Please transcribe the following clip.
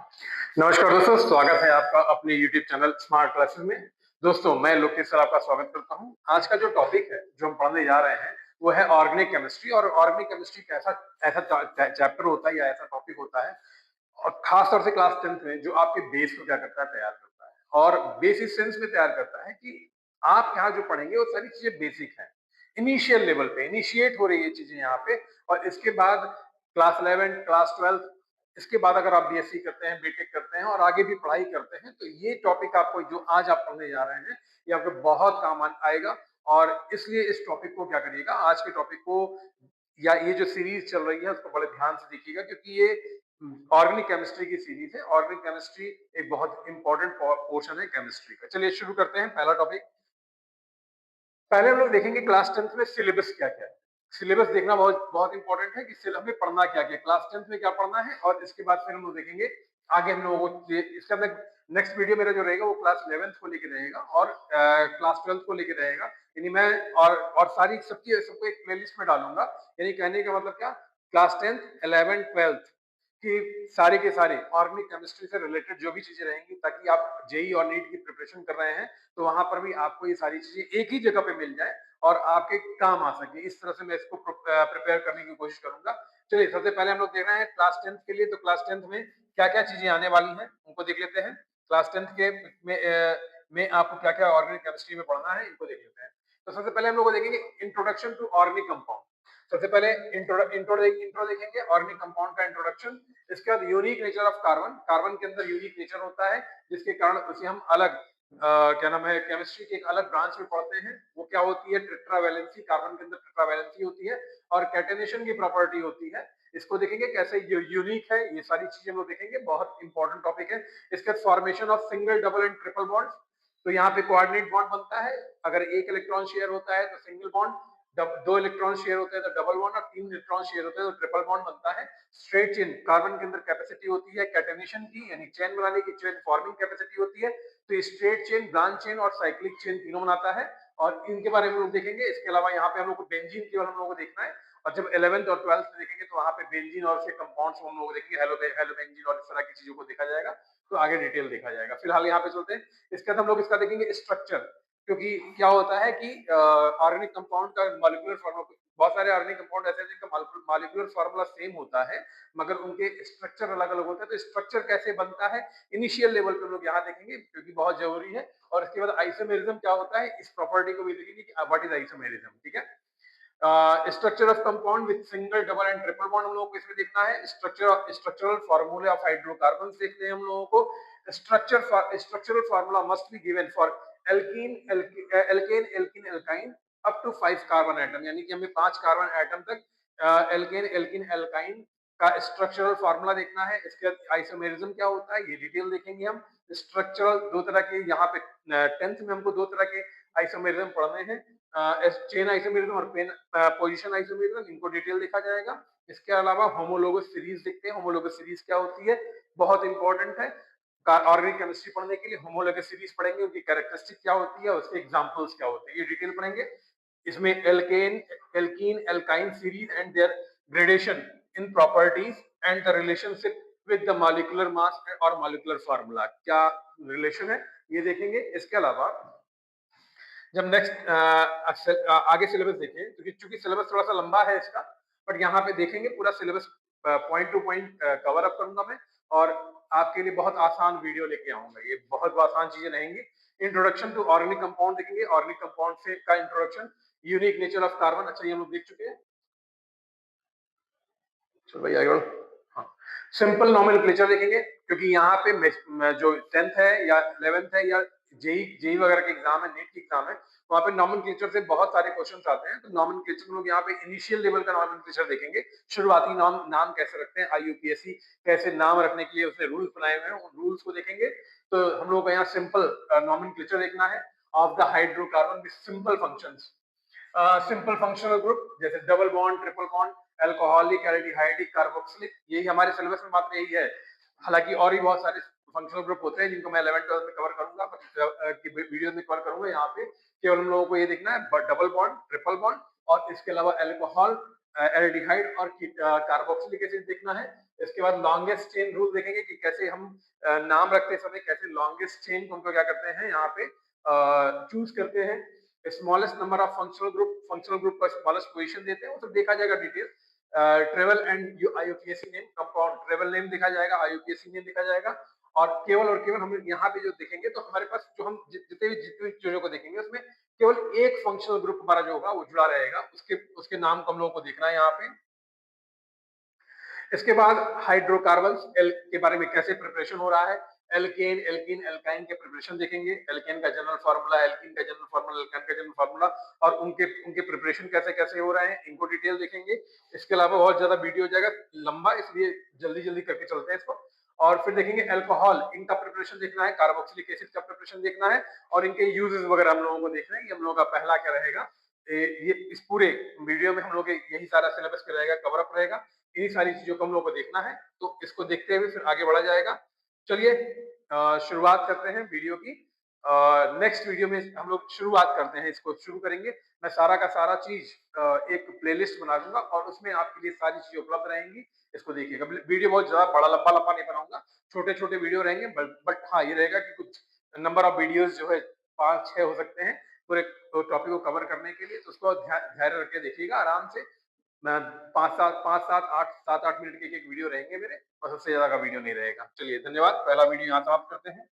नमस्कार दोस्तों, स्वागत है आपका अपने YouTube चैनल स्मार्ट क्लासेस में। दोस्तों, मैं लोकेश सर आपका स्वागत करता हूं। आज का जो टॉपिक है, जो हम पढ़ने जा रहे हैं, वो है ऑर्गेनिक केमिस्ट्री। और ऑर्गेनिक केमिस्ट्री कैसा ऐसा चैप्टर होता है या ऐसा टॉपिक होता है, और खास तौर से क्लास 10th में, जो आपके बेस को क्या करता है, तैयार करता है। और बेस इस सेंस में तैयार करता है कि आप यहाँ जो पढ़ेंगे वो सारी चीजें बेसिक हैं, इनिशियल लेवल पे इनिशिएट हो रही है चीजें यहाँ पे। और इसके बाद क्लास 11, क्लास 12, इसके बाद अगर आप बीएससी करते हैं, बीटेक करते हैं और आगे भी पढ़ाई करते हैं, तो ये टॉपिक आपको जो आज आप पढ़ने जा रहे हैं, ये आपको बहुत काम आएगा। और इसलिए इस टॉपिक को क्या करिएगा, आज के टॉपिक को या ये जो सीरीज चल रही है उसको बड़े ध्यान से देखिएगा, क्योंकि ये ऑर्गेनिक केमिस्ट्री की सीरीज है। ऑर्गेनिक केमिस्ट्री एक बहुत इंपॉर्टेंट पोर्शन है केमिस्ट्री का। चलिए शुरू करते हैं। पहला टॉपिक, पहले हम लोग देखेंगे क्लास 10th में सिलेबस क्या क्या है। सिलेबस देखना बहुत बहुत इंपॉर्टेंट है कि हमें पढ़ना क्या क्या, क्लास 10th में क्या पढ़ना है। और इसके बाद फिर हम लोग देखेंगे आगे हम लोगों को इसके अंदर नेक्स्ट वीडियो मेरा जो रहेगा वो क्लास 11th को लेके रहेगा और क्लास 12th को लेके रहेगा। यानी मैं और सारी सबको एक प्लेलिस्ट में डालूंगा। यानी कहने का मतलब क्या, क्लास 10th 11 12th कि सारे के सारे ऑर्गेनिक केमिस्ट्री से रिलेटेड जो भी चीजें रहेंगी, ताकि आप जेई और नीट की प्रिपरेशन कर रहे हैं तो वहां पर भी आपको ये सारी चीजें एक ही जगह पे मिल जाए और आपके काम आ सके। इस तरह से मैं इसको प्रिपेयर करने की कोशिश करूंगा। चलिए, सबसे पहले हम लोग देख रहे हैं क्लास 10th के लिए। तो क्लास 10th में क्या क्या चीजें आने वाली हैं उनको देख लेते हैं। क्लास 10th के में आपको क्या क्या ऑर्गेनिक केमिस्ट्री में पढ़ना है, इनको देख लेते हैं। तो सबसे पहले हम लोग देखेंगे इंट्रोडक्शन टू ऑर्गेनिक कंपाउंड। सबसे पहले इंट्रो देखेंगे, ऑर्गेनिक कंपाउंड का इंट्रोडक्शन। इसके बाद unique nature of carbon. Carbon के अंदर यूनिक नेचर होता है, जिसके कारण उसे हम अलग क्या नाम है, केमिस्ट्री के एक अलग ब्रांच में पढ़ते हैं। वो क्या होती है, टेट्रावैलेंसी। कार्बन के अंदर टेट्रावैलेंसी होती है और कैटेनेशन की प्रॉपर्टी होती है। इसको देखेंगे कैसे यूनिक है, ये सारी चीजें हम लोग देखेंगे। बहुत इंपॉर्टेंट टॉपिक है। इसके बाद formation of single, double and triple bond. तो यहाँ पे कोऑर्डिनेट बॉन्ड बनता है। अगर एक इलेक्ट्रॉन शेयर होता है तो सिंगल बॉन्ड, दो इलेक्ट्रॉन शेयर होते हैं तो डबल बॉन्ड, और तीन इलेक्ट्रॉन शेयर होते हैं तो ट्रिपल बॉन्ड बनता है। स्ट्रेट चेन, कार्बन के अंदर कैपेसिटी होती है कैटेनेशन की, यानी चेन बनाने की, चेन फॉर्मिंग कैपेसिटी होती है। तो स्ट्रेट चेन, ब्रांच चेन और साइक्लिक चेन तीनों बनाता है। और इनके बारे में हम लोग देखेंगे। इसके अलावा यहाँ पे हम लोग को बेंजीन केवल हम लोगों को देखना है। और जब 11th और 12th में देखेंगे तो वहां पे बेंजीन और उसके कंपाउंड्स हम लोग देखेंगे, हेलो बेंजीन और इस तरह की चीजों को देखा जाएगा। तो आगे डिटेल देखा जाएगा। फिलहाल यहाँ पे चलते हैं। इसके बाद हम लोग इसका देखेंगे स्ट्रक्चर। क्योंकि क्या होता है कि ऑर्गेनिक कंपाउंड का मॉलिक्यूलर फॉर्मूला, बहुत सारे ऑर्गेनिक कंपाउंड ऐसे हैं जिनका मॉलिक्यूलर फॉर्मूला सेम होता है, मगर उनके स्ट्रक्चर अलग अलग होता है। तो स्ट्रक्चर कैसे बनता है इनिशियल लेवल पे हम लोग यहाँ देखेंगे, क्योंकि बहुत जरूरी है। और इसके बाद आइसोमेरिज्म क्या होता है, इस प्रॉपर्टी को भी देखेंगे कि व्हाट इज आइसोमेरिज्म। ठीक है। Structure of compound with single, double and triple bond हम लोगों को इसमें देखना है। स्ट्रक्चरल फार्मूला ऑफ हाइड्रोकार्बन देखते हैं हम लोगों को। Structural formula must be given for alkene, alkane, alkene, alkyne up to 5 carbon atom. यानी कि हमें 5 कार्बन एटम तक एल्केन, एल्कीन, एल्काइन का स्ट्रक्चरल फार्मूला देखना है। इसके बाद आइसोमेरिज्म क्या होता है ये डिटेल देखेंगे हम। स्ट्रक्चरल दो तरह के, यहाँ पे 10th में हमको दो तरह के आइसोमेरिज्म पढ़ने हैं, चेन आइसोमेरिज्म और पेन पोजीशन आइसोमेरिज्म। इनको डिटेल देखा जाएगा। इसके अलावा होमोलोगस सीरीज देखते हैं। होमोलोगस सीरीज क्या होती है, बहुत इंपॉर्टेंट है ऑर्गेनिक केमिस्ट्री पढ़ने के लिए। होमोलोगस सीरीज पढ़ेंगे, उनकी कैरेक्टरिस्टिक क्या होती है, उसके एग्जांपल्स क्या होते हैं, ये डिटेल पढ़ेंगे। इसमें alkane, alkene, alkyne series and their gradation in properties and the relationship with the molecular mass और मॉलिक्यूलर फार्मूला, क्या रिलेशन है ये देखेंगे। इसके अलावा जब नेक्स्ट आगे सिलेबस देखें, क्योंकि चूंकि सिलेबस थोड़ा सा लंबा है इसका, बट यहाँ पे देखेंगे पूरा syllabus point two point cover up करूंगा मैं। और आपके लिए बहुत आसान वीडियो लेके आऊंगा, ये बहुत आसान चीजें रहेंगी। इंट्रोडक्शन टू ऑर्गेनिक कंपाउंड देखेंगे, ऑर्गेनिक कंपाउंड से का introduction. Unique nature of carbon, अच्छा ये हम लोग देख चुके हैं। चलो भाई आगे बढ़ो। हाँ, सिंपल नॉमेनक्लेचर देखेंगे, क्योंकि यहाँ पे जो 10th है या 11th है या जेई जेई वगैरह के एग्जाम है, नीट की एग्जाम है, वहाँ पे नॉमेनक्लेचर से बहुत सारे क्वेश्चंस आते हैं। तो नॉमेनक्लेचर लोग यहाँ पे इनिशियल लेवल का नॉमेनक्लेचर देखेंगे। शुरुआती नाम नाम कैसे रखते हैं, आईयूपीएससी कैसे नाम रखने के लिए उसने रूल्स बनाए हुए हैं, उन रूल्स को देखेंगे। तो हम लोग को यहाँ सिंपल नॉमेनक्लेचर देखना है of the hydrocarbon with simple functions. Simple functional group जैसे double bond, triple bond, alcoholic, aldehydic, carboxylic, यही हमारे सिलेबस में मात्र यही है। हालांकि और भी बहुत सारे फंक्शनल ग्रुप होते हैं जिनको मैं 11th 12th में कवर करूंगा, वीडियो में कवर करूंगा। यहाँ पे केवल हम लोगों को ये देखना है डबल बॉन्ड, ट्रिपल बॉन्ड और इसके अलावा अल्कोहल, एल्डिहाइड और कार्बोक्सिलिक एसिड देखना है। इसके बाद लॉन्गेस्ट चेन रूल देखेंगे कि कैसे हम नाम रखते समय कैसे लॉन्गेस्ट चेन को हम क्या करते हैं यहाँ पे चूज करते हैं। Smallest number of functional group का स्मॉलेस्ट पोजीशन देते हैं, वो सब देखा जाएगा detail. Travel and IUPAC name, compound travel name देखा जाएगा, आईयूपीएसी नेम देखा जाएगा। और केवल हम यहाँ पे जो देखेंगे तो हमारे पास जो हम जितनी चीजों को देखेंगे उसमें केवल एक फंक्शनल ग्रुप हमारा जो होगा वो जुड़ा रहेगा, उसके उसके नाम को हम लोगों को देखना है यहाँ पे। इसके बाद हाइड्रोकार्बन्स एल के बारे में कैसे प्रिपरेशन हो रहा है, एल्केन एल्कीन एल्काइन के प्रिपरेशन देखेंगे, एल्केन का जनरल फार्मूला, एल्कीन का जनरल फार्मूला, एल्काइन का जनरल फार्मूला और उनके उनके प्रिपरेशन कैसे कैसे हो रहे हैं इनको डिटेल देखेंगे। इसके अलावा बहुत ज्यादा वीडियो हो जाएगा लंबा, इसलिए जल्दी जल्दी करके चलते हैं इसको। और फिर देखेंगे अल्कोहल, इनका प्रिपरेशन देखना है, कार्बोक्सिलिक एसिड का प्रिपरेशन देखना है और इनके यूजेस वगैरह हम लोगों को देखना है कि हम लोगों का पहला क्या रहेगा। ये इस पूरे वीडियो में हम लोग यही सारा सिलेबस रहेगा, कवर अप रहेगा, इन्हीं सारी चीजों को हम लोग को देखना है। तो इसको देखते हुए फिर आगे बढ़ा जाएगा। चलिए शुरुआत करते हैं वीडियो की। नेक्स्ट वीडियो में हम लोग शुरुआत करते हैं, इसको शुरू करेंगे। मैं सारा का सारा चीज एक प्लेलिस्ट बना दूंगा और उसमें आपके लिए सारी चीजें उपलब्ध रहेंगी, इसको देखिएगा। वीडियो बहुत ज्यादा बड़ा लंबा लंबा नहीं बनाऊंगा, छोटे छोटे वीडियो रहेंगे, बट हाँ ये रहेगा कि कुछ नंबर ऑफ वीडियोस जो है 5-6 हो सकते हैं पूरे टॉपिक को कवर करने के लिए। तो उसको धैर्य रख के देखिएगा आराम से। मैं 5-7 8 मिनट के एक वीडियो रहेंगे मेरे, बस उससे ज्यादा का वीडियो नहीं रहेगा। चलिए धन्यवाद, पहला वीडियो यहाँ समाप्त करते हैं।